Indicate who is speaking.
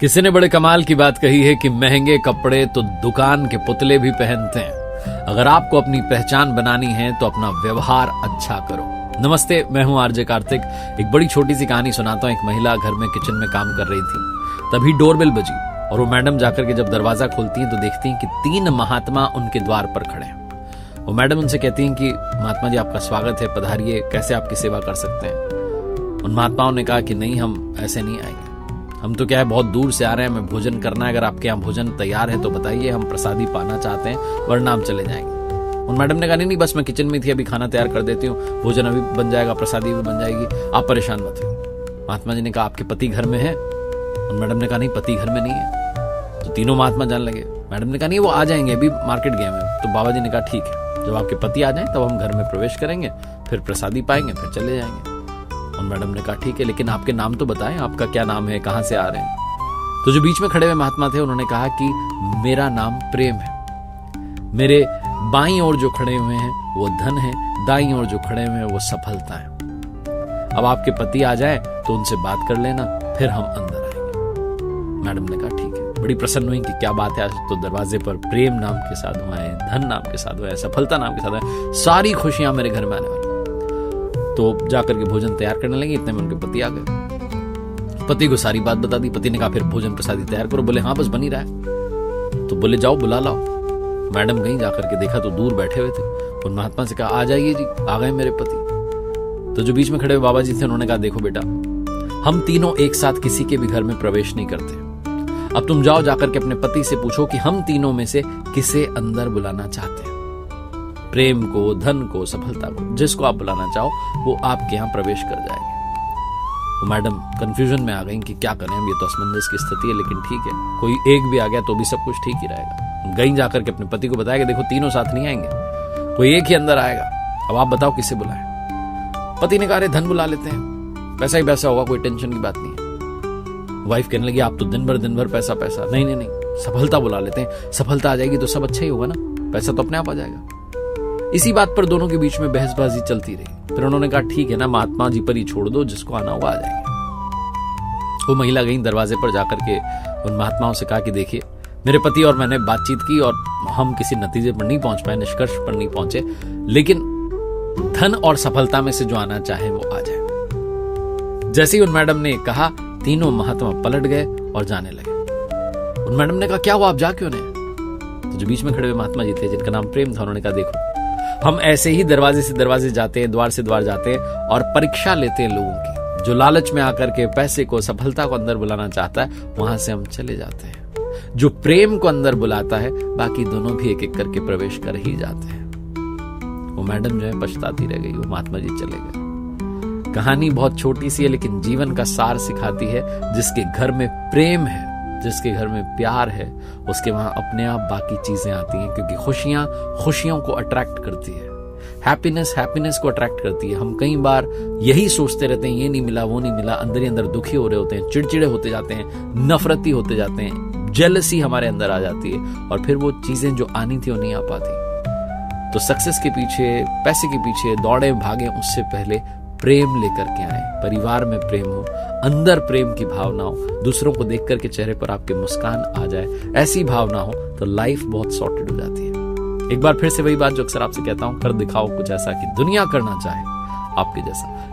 Speaker 1: किसी ने बड़े कमाल की बात कही है कि महंगे कपड़े तो दुकान के पुतले भी पहनते हैं। अगर आपको अपनी पहचान बनानी है तो अपना व्यवहार अच्छा करो। नमस्ते, मैं हूं आरजे कार्तिक। एक बड़ी छोटी सी कहानी सुनाता हूं। एक महिला घर में किचन में काम कर रही थी, तभी डोरबेल बजी और वो मैडम जाकर के जब दरवाजा खोलती हैं तो देखती हैं कि 3 महात्मा उनके द्वार पर खड़े हैं। वो मैडम उनसे कहती हैं कि महात्मा जी, आपका स्वागत है, पधारिए, कैसे आपकी सेवा कर सकते हैं। उन महात्माओं ने कहा कि नहीं, हम ऐसे नहीं आएंगे, हम तो क्या है बहुत दूर से आ रहे हैं, हमें भोजन करना है। अगर आपके यहाँ भोजन तैयार है तो बताइए, हम प्रसादी पाना चाहते हैं, वरना हम चले जाएंगे। उन मैडम ने कहा नहीं, बस मैं किचन में थी, अभी खाना तैयार कर देती हूँ, भोजन अभी बन जाएगा, प्रसादी भी बन जाएगी, आप परेशान मत हो। महात्मा जी ने कहा आपके पति घर में है? उन मैडम ने कहा नहीं, पति घर में नहीं है। तो तीनों महात्मा जान लगे। मैडम ने कहा नहीं, वो आ जाएंगे, अभी मार्केट गए हैं। तो बाबा जी ने कहा ठीक है, जब आपके पति आ जाएं तब हम घर में प्रवेश करेंगे, फिर प्रसादी पाएंगे, फिर चले जाएंगे। उन मैडम ने कहा ठीक है, लेकिन आपके नाम तो बताएं, आपका क्या नाम है, कहां से आ रहे हैं? तो जो बीच में खड़े हुए महात्मा थे उन्होंने कहा कि मेरा नाम प्रेम है। मेरे बाईं ओर जो खड़े हुए हैं वो धन है, दाईं ओर जो खड़े हुए हैं वो सफलता है। अब आपके पति आ जाए तो उनसे बात कर लेना, फिर हम अंदर आएंगे। मैडम ने कहा ठीक है। बड़ी प्रसन्न हुई कि क्या बात है, आज तो दरवाजे पर प्रेम नाम के साधु आए, धन नाम के साधु आए, सफलता नाम के साधु आए, सारी खुशियां मेरे घर में आने वाली। तो जाकर के भोजन तैयार करने लगी, इतने में उनके पति आ गए। पति को सारी बात बता दी। पति ने कहा फिर भोजन प्रसादी तैयार करो। बोले हाँ, बस बन ही रहा है। तो बोले जाओ बुला लाओ। मैडम गई, जाकर के देखा तो दूर बैठे हुए थे। उन महात्मा से कहा आ जाइए जी, आ गए मेरे पति। तो जो बीच में खड़े हुए बाबा जी थे उन्होंने कहा देखो बेटा, हम तीनों एक साथ किसी के भी घर में प्रवेश नहीं करते। अब तुम जाओ, जाकर के अपने पति से पूछो कि हम तीनों में से किसे अंदर बुलाना चाहते हैं। प्रेम को, धन को, सफलता को, जिसको आप बुलाना चाहो वो आपके यहाँ प्रवेश कर जाएंगे। तो मैडम कंफ्यूजन में आ गई कि क्या करें, ये तो असमंजस की स्थिति है, लेकिन ठीक है, कोई एक भी आ गया तो भी सब कुछ ठीक ही रहेगा। गई, जाकर के अपने पति को बताया कि देखो तीनों साथ नहीं आएंगे, कोई एक ही अंदर आएगा, अब आप बताओ किसे बुलाएं। पति ने कहा अरे धन बुला लेते हैं, पैसा ही पैसा होगा, कोई टेंशन की बात नहीं है। वाइफ कहने लगी आप तो दिन भर पैसा पैसा। नहीं, सफलता बुला लेते हैं, सफलता आ जाएगी तो सब अच्छा ही होगा ना, पैसा तो अपने आप आ जाएगा। इसी बात पर दोनों के बीच में बहसबाजी चलती रही। फिर उन्होंने कहा ठीक है ना, महात्मा जी पर ही छोड़ दो, जिसको आना होगा आ जाएंगे। वो महिला गई, दरवाजे पर जाकर के उन महात्माओं से कहा कि देखिए, मेरे पति और मैंने बातचीत की और हम किसी नतीजे पर नहीं पहुंच पाए, निष्कर्ष पर नहीं पहुंचे, लेकिन धन और सफलता में से जो आना चाहे वो आ जाए। जैसे ही उन मैडम ने कहा, तीनों महात्मा पलट गए और जाने लगे। उन मैडम ने कहा क्या हुआ, आप जा क्यों नहीं? तो जो बीच में खड़े हुए महात्मा जी थे जिनका नाम प्रेम था, उन्होंने कहा देखो, हम ऐसे ही दरवाजे से दरवाजे जाते हैं, द्वार से द्वार जाते हैं और परीक्षा लेते हैं लोगों की। जो लालच में आकर के पैसे को, सफलता को अंदर बुलाना चाहता है, वहां से हम चले जाते हैं। जो प्रेम को अंदर बुलाता है, बाकी दोनों भी एक एक करके प्रवेश कर ही जाते हैं। वो मैडम जो है पछताती रह गई, वो महात्मा जी चले गए। कहानी बहुत छोटी सी है, लेकिन जीवन का सार सिखाती है। जिसके घर में प्रेम है, जिसके घर में प्यार है, उसके वहां अपने आप बाकी चीजें आती हैं, क्योंकि खुशियां खुशियों को अट्रैक्ट करती है, हैप्पीनेस को अट्रैक्ट करती है। हम कई बार यही सोचते रहते हैं, ये नहीं मिला, वो नहीं मिला, अंदर ही अंदर दुखी हो रहे होते हैं, चिड़चिड़े होते जाते हैं, नफरती होते जाते हैं, जेलसी हमारे अंदर आ जाती है और फिर वो चीजें जो आनी थी वो नहीं आ पाती। तो सक्सेस के पीछे, पैसे के पीछे दौड़े भागे, उससे पहले प्रेम लेकर के आए। परिवार में प्रेम हो, अंदर प्रेम की भावना हो, दूसरों को देख करके चेहरे पर आपके मुस्कान आ जाए, ऐसी भावना हो तो लाइफ बहुत सॉर्टेड हो जाती है। एक बार फिर से वही बात जो अक्सर आपसे कहता हूं, कर दिखाओ कुछ ऐसा कि दुनिया करना चाहे आपके जैसा।